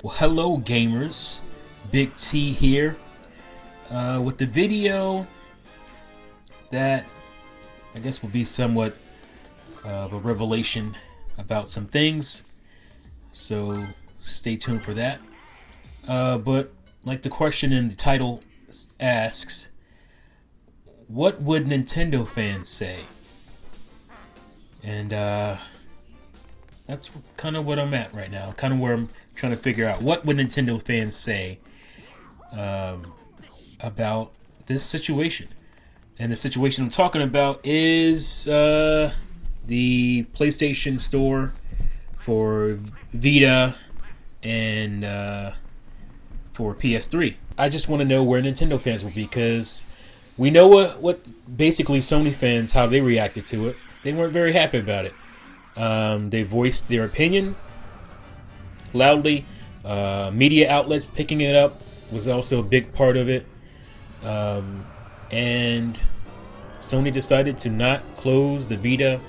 Well, hello gamers, Big T here with the video that I guess will be somewhat of a revelation about some things, so stay tuned for that. But like the question in the title asks, what would Nintendo fans say? And that's kind of what I'm at right now, kind of where I'm trying to figure out what would Nintendo fans say about this situation. And the situation I'm talking about is the PlayStation Store for Vita and for PS3. I just want to know where Nintendo fans will be, because we know what basically Sony fans, how they reacted to it. They weren't very happy about it. They voiced their opinion loudly. Media outlets picking it up was also a big part of it. And Sony decided to not close the Vita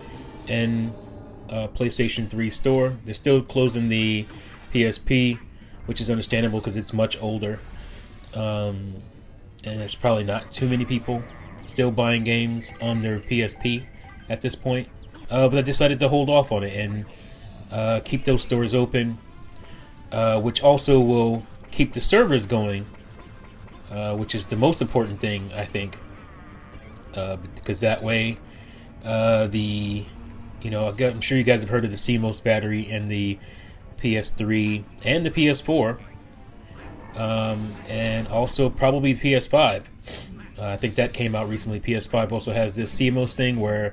and PlayStation 3 store. They're still closing the PSP, which is understandable because it's much older. And there's probably not too many people still buying games on their PSP at this point. But I decided to hold off on it and keep those stores open, which also will keep the servers going, which is the most important thing, I think, because that way, I'm sure you guys have heard of the CMOS battery in the PS3 and the PS4, and also probably the PS5. I think that came out recently. PS5 also has this CMOS thing where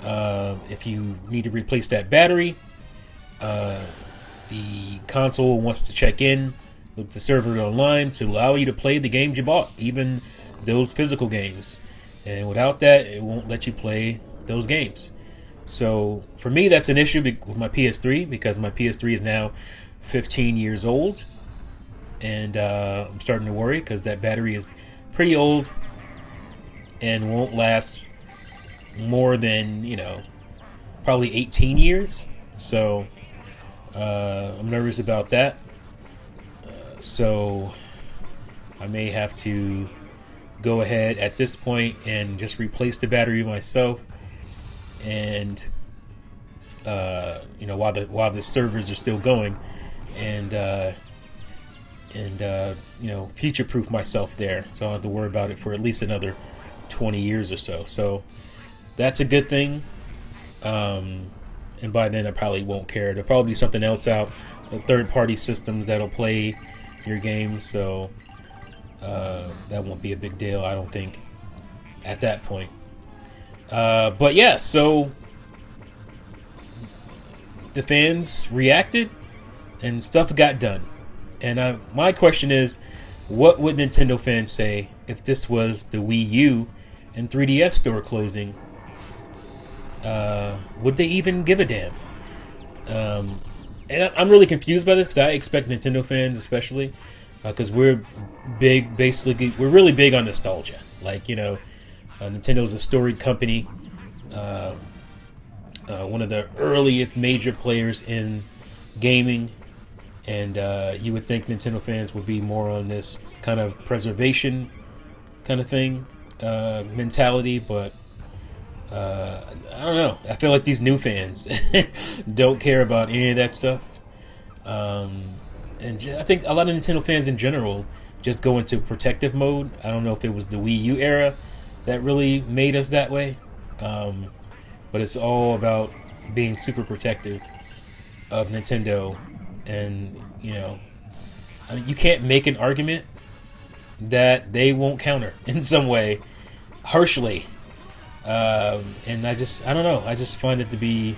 if you need to replace that battery, the console wants to check in with the server online to allow you to play the games you bought, even those physical games. And without that, it won't let you play those games. So for me, that's an issue with my PS3, because my PS3 is now 15 years old. And I'm starting to worry because that battery is pretty old and won't last more than, probably 18 years. So I'm nervous about that. So I may have to go ahead at this point and just replace the battery myself. And while the servers are still going, and future-proof myself there, so I don't have to worry about it for at least another 20 years or so. So that's a good thing. And by then I probably won't care. There'll probably be something else out, third-party systems that'll play your games. So that won't be a big deal, I don't think, at that point. But yeah, so the fans reacted and stuff got done. And my question is, what would Nintendo fans say if this was the Wii U and 3DS store closing? Would they even give a damn? And I'm really confused by this, because I expect Nintendo fans, especially, because we're really big on nostalgia. Like, Nintendo's a storied company, one of the earliest major players in gaming, and you would think Nintendo fans would be more on this kind of preservation kind of thing, mentality, but I don't know. I feel like these new fans don't care about any of that stuff. And I think a lot of Nintendo fans in general just go into protective mode. I don't know if it was the Wii U era that really made us that way. But it's all about being super protective of Nintendo. And, you can't make an argument that they won't counter in some way, harshly. And I don't know. I just find it to be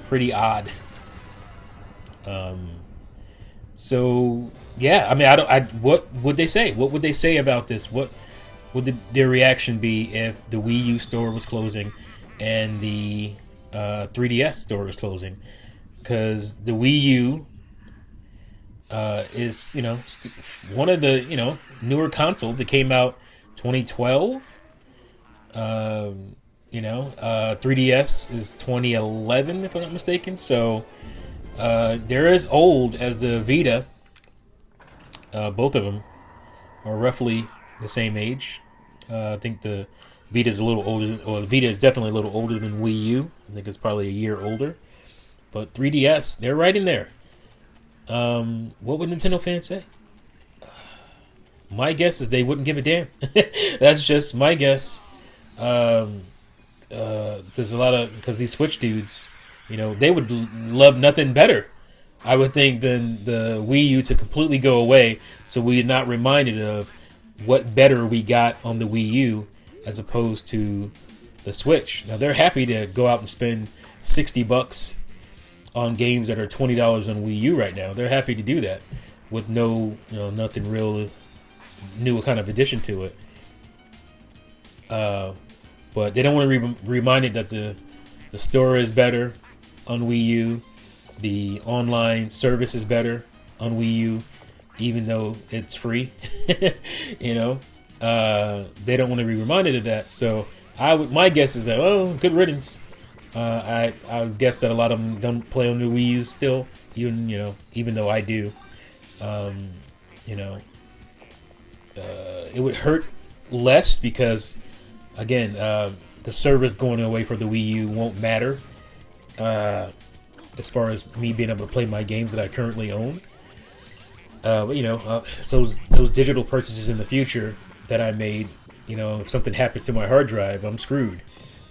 pretty odd. So yeah, what would they say? What would they say about this? What would their reaction be if the Wii U store was closing and the 3DS store was closing? Because the Wii U is, one of the, newer consoles that came out 2012. 3DS is 2011, if I'm not mistaken. So they're as old as the Vita Both of them are roughly the same age. I think the Vita is a little older, or the Vita is definitely a little older than Wii U. I think it's probably a year older. But 3DS, they're right in there. What would Nintendo fans say? My guess is they wouldn't give a damn. That's just my guess. There's a lot of, because these Switch dudes, they would love nothing better, I would think, than the Wii U to completely go away, so we're not reminded of what better we got on the Wii U as opposed to the Switch. Now they're happy to go out and spend $60 on games that are $20 on Wii U right now. They're happy to do that with nothing real new kind of addition to it. But they don't want to be reminded that the store is better on Wii U. The online service is better on Wii U, even though it's free. They don't want to be reminded of that. So my guess is that, good riddance. I would guess that a lot of them don't play on the Wii U still, even though I do. It would hurt less because, again, the service going away for the Wii U won't matter as far as me being able to play my games that I currently own. So those digital purchases in the future that I made, if something happens to my hard drive, I'm screwed.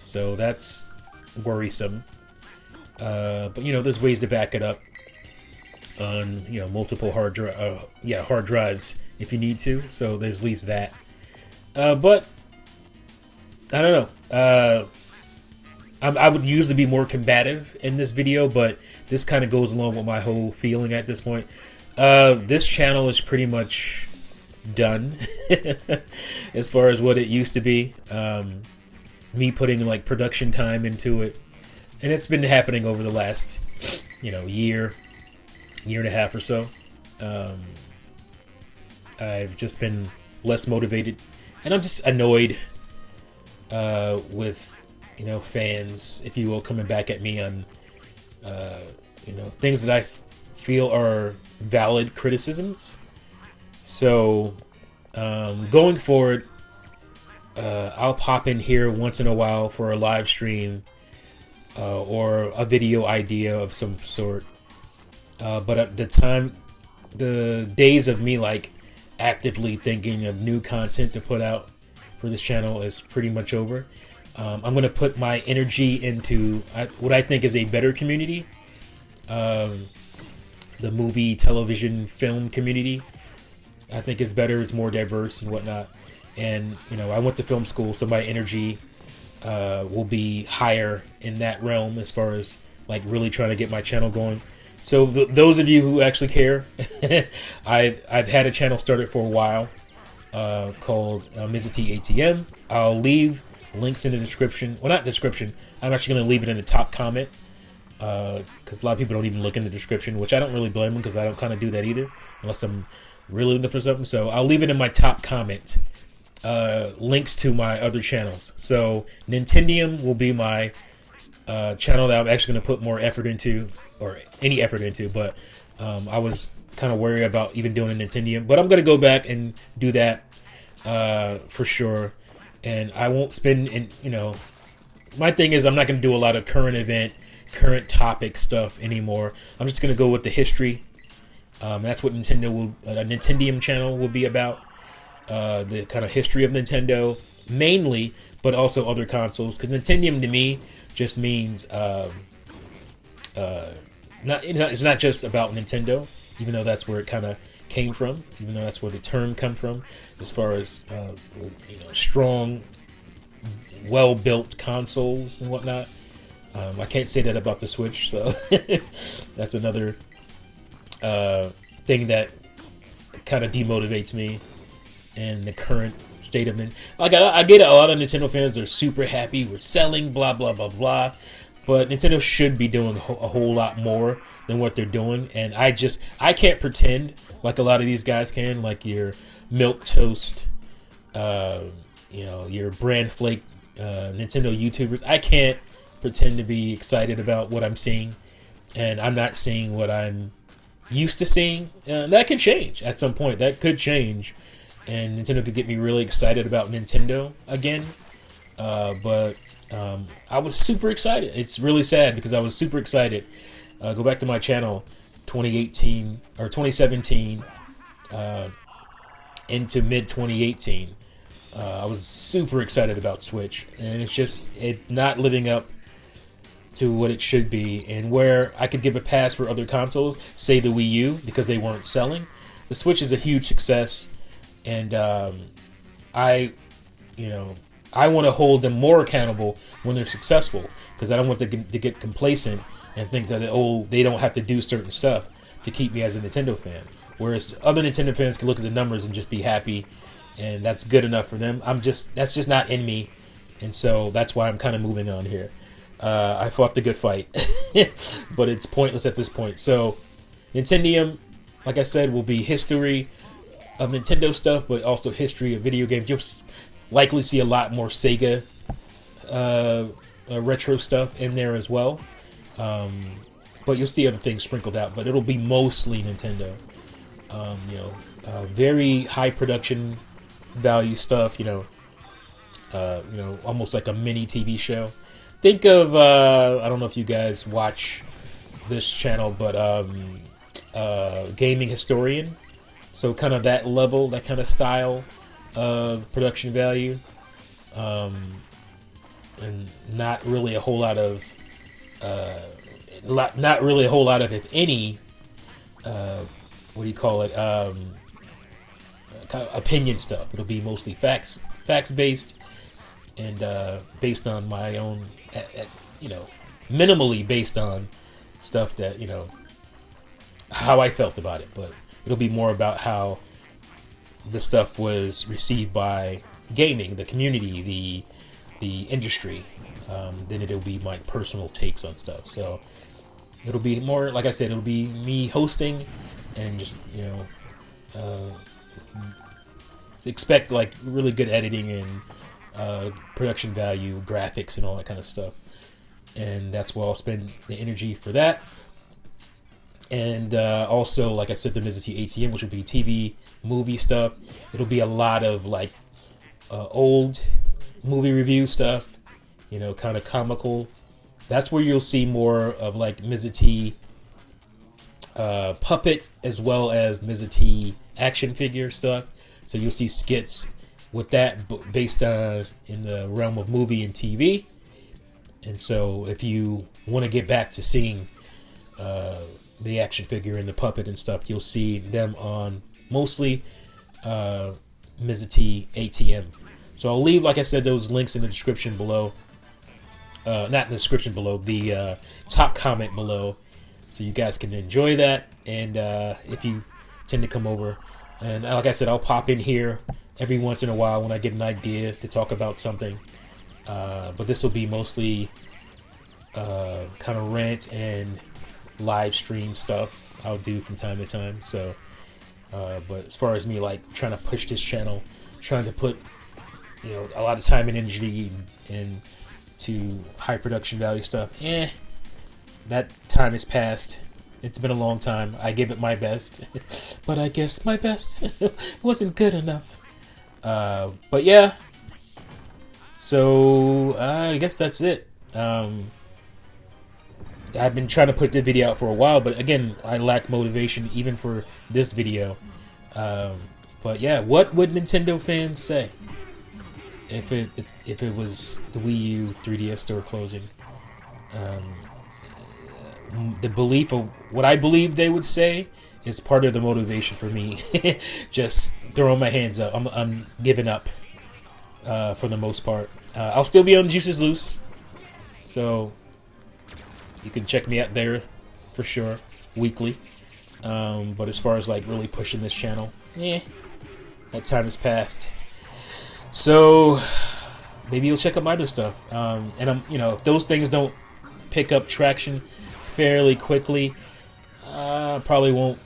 So that's worrisome. But there's ways to back it up on multiple hard drives if you need to. So there's at least that. But I don't know. I would usually be more combative in this video, but this kind of goes along with my whole feeling at this point. This channel is pretty much done as far as what it used to be. Me putting like production time into it, and it's been happening over the last year and a half or so. I've just been less motivated, and I'm just annoyed with fans, if you will, coming back at me on things that I feel are valid criticisms. So going forward, I'll pop in here once in a while for a live stream or a video idea of some sort. But at the days of me like actively thinking of new content to put out for this channel is pretty much over. I'm going to put my energy into what I think is a better community. The movie, television, film community. I think is better. It's more diverse and whatnot. And, I went to film school, so my energy will be higher in that realm as far as like really trying to get my channel going. So those of you who actually care, I've had a channel started for a while called Mizzah Tee ATM. I'll leave links in the description. Well, not description. I'm actually going to leave it in the top comment because a lot of people don't even look in the description, which I don't really blame them because I don't kind of do that either unless I'm really looking for something. So I'll leave it in my top comment. Links to my other channels. So Nintendium will be my channel that I'm actually going to put more effort into, or any effort into, but I was kind of worried about even doing a Nintendium, but I'm going to go back and do that for sure. And I won't spend my thing is I'm not going to do a lot of current topic stuff anymore. I'm just going to go with the history. That's what Nintendium channel will be about. The kind of history of Nintendo mainly, but also other consoles, because Nintendium to me just means it's not just about Nintendo, even though that's where it kind of came from, even though that's where the term come from, as far as strong, well-built consoles and whatnot. I can't say that about the Switch, so that's another thing that kind of demotivates me in the current state of it. I get a lot of Nintendo fans are super happy we're selling, blah blah blah blah, but Nintendo should be doing a whole lot more than what they're doing, and I can't pretend like a lot of these guys can, like your milk toast, your brand flake Nintendo YouTubers. I can't pretend to be excited about what I'm seeing, and I'm not seeing what I'm used to seeing. That could change at some point. That could change, and Nintendo could get me really excited about Nintendo again. But I was super excited. It's really sad because I was super excited. Go back to my channel, 2018 or 2017 into mid 2018. I was super excited about Switch, and it's just not living up to what it should be. And where I could give a pass for other consoles, say the Wii U, because they weren't selling, the Switch is a huge success, and I want to hold them more accountable when they're successful, because I don't want them to get complacent and think that they don't have to do certain stuff to keep me as a Nintendo fan. Whereas other Nintendo fans can look at the numbers and just be happy, and that's good enough for them. That's just not in me, and so that's why I'm kind of moving on here. I fought the good fight, but it's pointless at this point. So Nintendium, like I said, will be history of Nintendo stuff, but also history of video games. You'll likely see a lot more Sega retro stuff in there as well, but you'll see other things sprinkled out. But it'll be mostly Nintendo. Very high production value stuff. Almost like a mini TV show. Think of I don't know if you guys watch this channel, but Gaming Historian. So kind of that level, that kind of style of production value, and not really a whole lot of, if any, what do you call it? Kind of opinion stuff. It'll be mostly facts based, and based on my own, minimally based on stuff that how I felt about it. But it'll be more about how the stuff was received by gaming, the community, the industry, than it'll be my personal takes on stuff. So it'll be more, like I said, it'll be me hosting and just expect like really good editing and production value, graphics, and all that kind of stuff. And that's where I'll spend the energy for that. And also, like I said, the Mizzah Tee ATM, which will be TV, movie stuff. It'll be a lot of like old movie review stuff, kind of comical. That's where you'll see more of like Mizzah Tee puppet, as well as Mizzah Tee action figure stuff. So you'll see skits with that based on in the realm of movie and TV. And so if you want to get back to seeing the action figure and the puppet and stuff, you'll see them on mostly Mizzah Tee ATM. So I'll leave, like I said, those links in the description below. Not in the description below, the top comment below, so you guys can enjoy that. And if you tend to come over, and like I said, I'll pop in here every once in a while when I get an idea to talk about something. But this will be mostly kind of rant and live stream stuff I'll do from time to time. So but as far as me like trying to push this channel, trying to put a lot of time and energy into high production value stuff, that time has passed. It's been a long time. I gave it my best, but I guess my best wasn't good enough. But yeah, so I guess that's it. I've been trying to put the video out for a while, but again, I lack motivation even for this video. But yeah, what would Nintendo fans say if it was the Wii U 3DS store closing? The belief of what I believe they would say is part of the motivation for me. Just throwing my hands up. I'm giving up for the most part. I'll still be on Juices Loose, so you can check me out there for sure, weekly. But as far as like really pushing this channel, that time has passed. So maybe you'll check out my other stuff. And I'm, if those things don't pick up traction fairly quickly, probably won't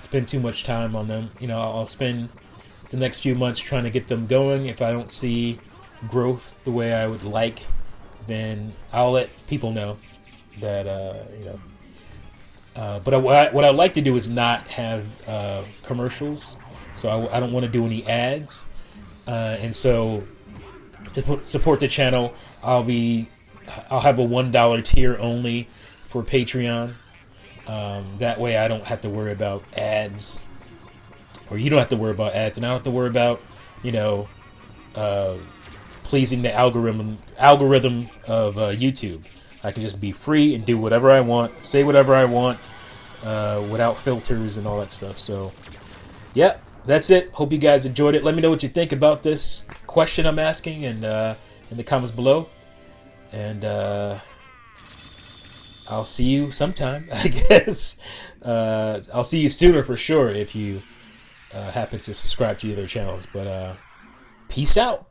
spend too much time on them. I'll spend the next few months trying to get them going. If I don't see growth the way I would like, then I'll let people know that But what I like to do is not have commercials, so I don't want to do any ads. And so to support the channel, I'll have a $1 tier only for Patreon. That way, I don't have to worry about ads, or you don't have to worry about ads, and I don't have to worry about pleasing the algorithm of YouTube. I can just be free and do whatever I want, say whatever I want, without filters and all that stuff. So, yeah, that's it. Hope you guys enjoyed it. Let me know what you think about this question I'm asking, and in the comments below. And I'll see you sometime, I guess. I'll see you sooner for sure if you happen to subscribe to either channels. But peace out.